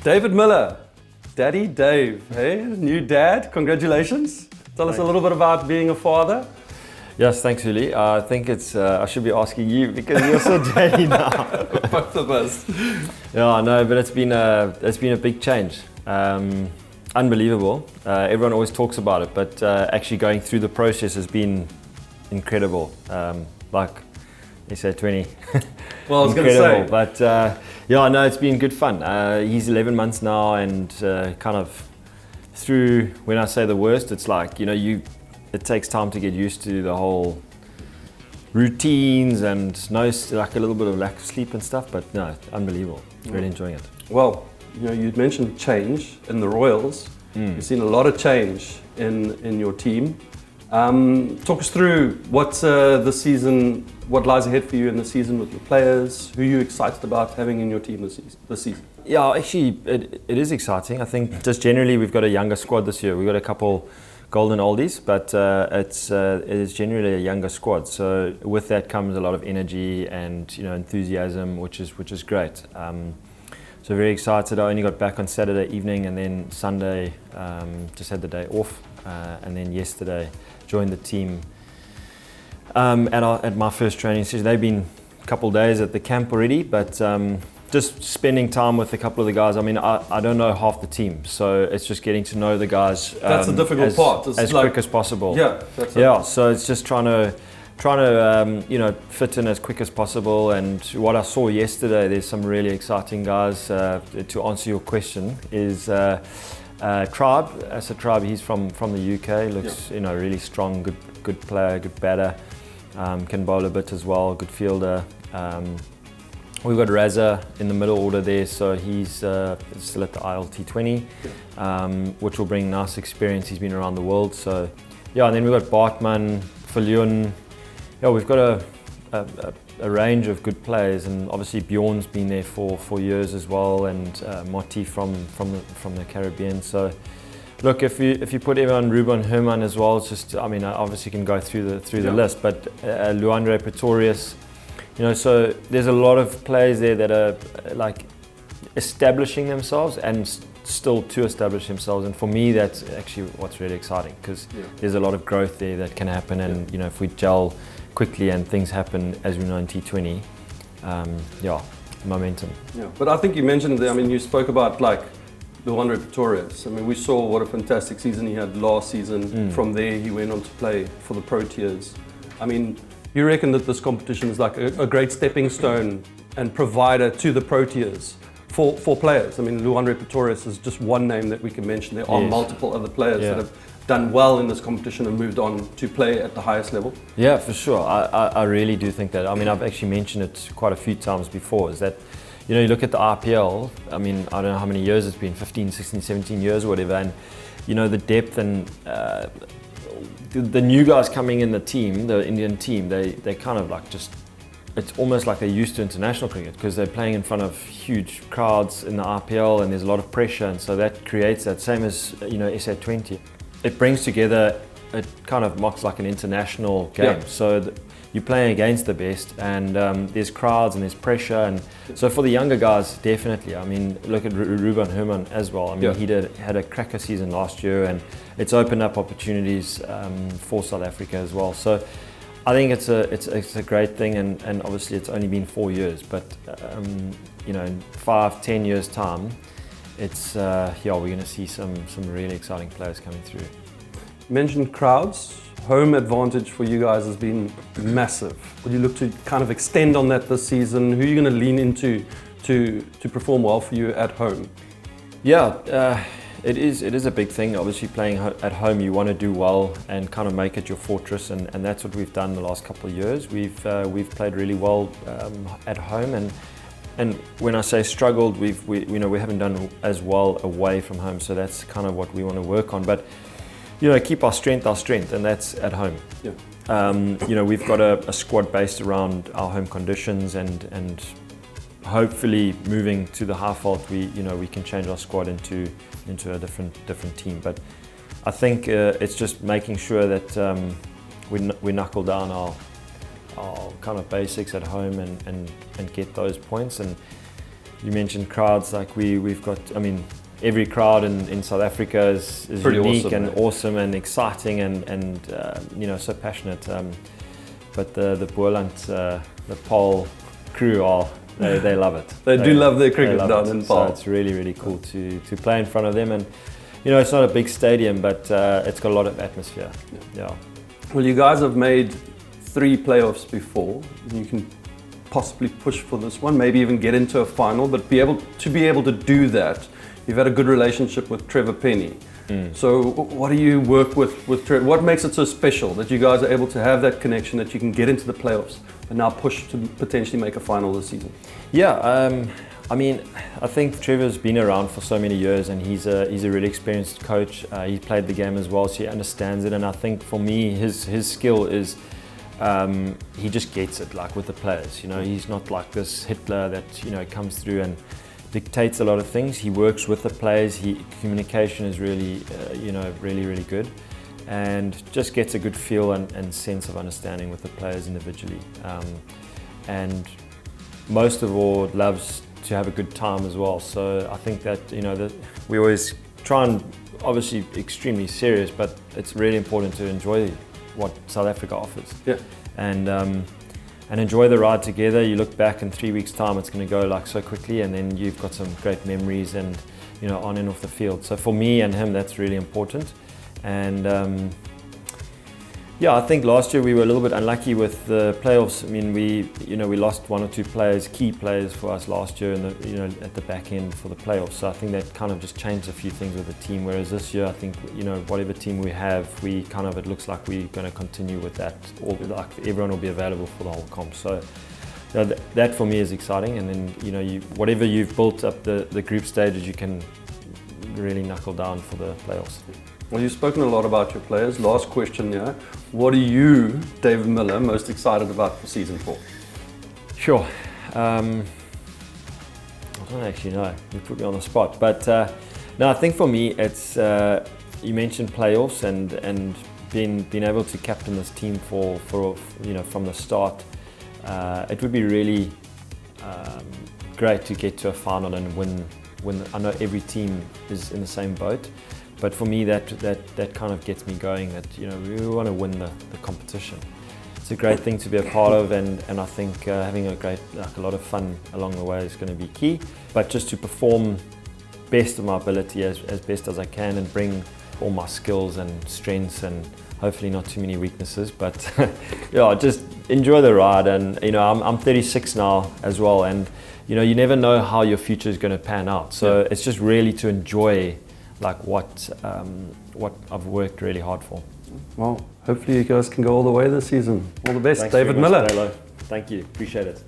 David Miller, Daddy Dave, hey, new dad, congratulations. Tell us a little bit about being a father. Yes, thanks, Uli. I think I should be asking you because you're so daddy now. Both of us. Yeah, no, but it's been a big change. Unbelievable. Everyone always talks about it, but actually going through the process has been incredible. Like SA20. Well, I was going to say. But yeah, no, it's been good fun. He's 11 months now, and kind of through, when I say the worst, it's like, it takes time to get used to the whole routines and like a little bit of lack of sleep and stuff, but no, unbelievable. Really enjoying it. Well, you'd mentioned change in the Royals. You've seen a lot of change in your team. Talk us through what's the season, what lies ahead for you in the season with your players, who you're excited about having in your team this season. Yeah, actually, it is exciting. I think just generally we've got a younger squad this year. We've got a couple golden oldies, but it is generally a younger squad. So with that comes a lot of energy and enthusiasm, which is great. So very excited. I only got back on Saturday evening, and then Sunday just had the day off, and then yesterday joined the team at my first training session. They've been a couple of days at the camp already, but just spending time with a couple of the guys. I mean, I don't know half the team, so it's just getting to know the guys. That's the difficult part. As quick as possible. Yeah. So it's just trying to fit in as quick as possible. And what I saw yesterday, there's some really exciting guys. To answer your question, is Tribe. As a Tribe, he's from the UK. Looks really strong, good player, good batter. Can bowl a bit as well. Good fielder. We've got Raza in the middle order there, so he's still at the ILT20, which will bring nice experience. He's been around the world, so yeah. And then we've got Bartman, Viljoen. Yeah, we've got a range of good players, and obviously Bjorn's been there for years as well, and Motti from the Caribbean. So look, if you put everyone, Ruben Herman as well, it's just, I mean, I obviously can go through the list, but Luandre Pretorius. So there's a lot of players there that are like establishing themselves and still to establish themselves. And for me, that's actually what's really exciting, because there's a lot of growth there that can happen. And if we gel quickly and things happen, as we know in T20, momentum. Yeah, but I think you mentioned, you spoke about like Luandre Pretorius. I mean, we saw what a fantastic season he had last season. From there, he went on to play for the Proteas. I mean, you reckon that this competition is like a great stepping stone and provider to the Proteas for players? I mean, Luandre Pretorius is just one name that we can mention. There are multiple other players that have done well in this competition and moved on to play at the highest level. Yeah, for sure. I really do think that. I mean, I've actually mentioned it quite a few times before, is that, you look at the RPL, I mean, I don't know how many years it's been, 15, 16, 17 years or whatever, and, the depth and the new guys coming in the team, the Indian team, they kind of like just, it's almost like they're used to international cricket, because they're playing in front of huge crowds in the RPL, and there's a lot of pressure, and so that creates that, same as SA20. It brings together, it kind of mocks like an international game. So you're playing against the best, and there's crowds and there's pressure, and so for the younger guys, definitely. I mean, look at Ruben Herman as well. I mean, he had a cracker season last year, and it's opened up opportunities for South Africa as well. So I think it's a great thing, and obviously it's only been 4 years, but in 5-10 years time, it's we're going to see some really exciting players coming through. You mentioned crowds. Home advantage for you guys has been massive. Will you look to kind of extend on that this season? Who are you going to lean into to perform well for you at home? Yeah, it is a big thing. Obviously, playing at home, you want to do well and kind of make it your fortress, and that's what we've done the last couple of years. We've played really well at home, and when I say struggled, we haven't done as well away from home. So that's kind of what we want to work on. But keep our strength, and that's at home. Yeah. We've got a squad based around our home conditions, and hopefully moving to the high fault, we can change our squad into a different team. But I think it's just making sure that we knuckle down our kind of basics at home and get those points. And you mentioned crowds, like we've got, I mean, every crowd in South Africa is pretty unique awesome, and awesome and exciting and you know, so passionate. But the Boland, the Paarl crew they love it. They do love their cricket down in So Paarl. it's really, really cool to play in front of them. And you know, it's not a big stadium, but it's got a lot of atmosphere. Yeah. Well, you guys have made 3 playoffs before. You can possibly push for this one, maybe even get into a final, but be able to do that. You've had a good relationship with Trevor Penny. So what do you work with Trevor? What makes it so special that you guys are able to have that connection, that you can get into the playoffs and now push to potentially make a final this season? Yeah, I mean, I think Trevor's been around for so many years, and he's a really experienced coach. He played the game as well, so he understands it. And I think for me, his skill is he just gets it, like with the players. You know, he's not like this Hitler that, you know, comes through and dictates a lot of things. He works with the players. Communication is really, you know, really good, and just gets a good feel and sense of understanding with the players individually. And most of all, loves to have a good time as well. So I think that, you know, that we always try and, obviously extremely serious, but it's really important to enjoy what South Africa offers. Yeah. And enjoy the ride together. You look back in 3 weeks' time, it's going to go like so quickly, and then you've got some great memories and, you know, on and off the field. So for me and him, that's really important. And yeah, I think last year we were a little bit unlucky with the playoffs. I mean, we lost 1 or 2 players, key players for us last year, at the back end for the playoffs. So I think that kind of just changed a few things with the team. Whereas this year, I think, you know, whatever team we have, it looks like we're going to continue with that. Like everyone will be available for the whole comp. So you know, that for me is exciting. And then, you know, whatever you've built up the group stages, you can really knuckle down for the playoffs. Well, you've spoken a lot about your players. Last question here. What are you, David Miller, most excited about for season 4? Sure. I don't actually know. You put me on the spot. But no, I think for me, it's you mentioned playoffs and being able to captain this team for you know, from the start. It would be really great to get to a final and win. I know every team is in the same boat. But for me, that kind of gets me going, that, you know, we want to win the competition. It's a great thing to be a part of, and I think having a lot of fun along the way is going to be key. But just to perform best of my ability as best as I can, and bring all my skills and strengths, and hopefully not too many weaknesses, but yeah, just enjoy the ride. And, you know, I'm 36 now as well, and, you know, you never know how your future is going to pan out. So it's just really to enjoy like what I've worked really hard for. Well, hopefully you guys can go all the way this season. All the best. Thanks David very much, Miller. Thank you, appreciate it.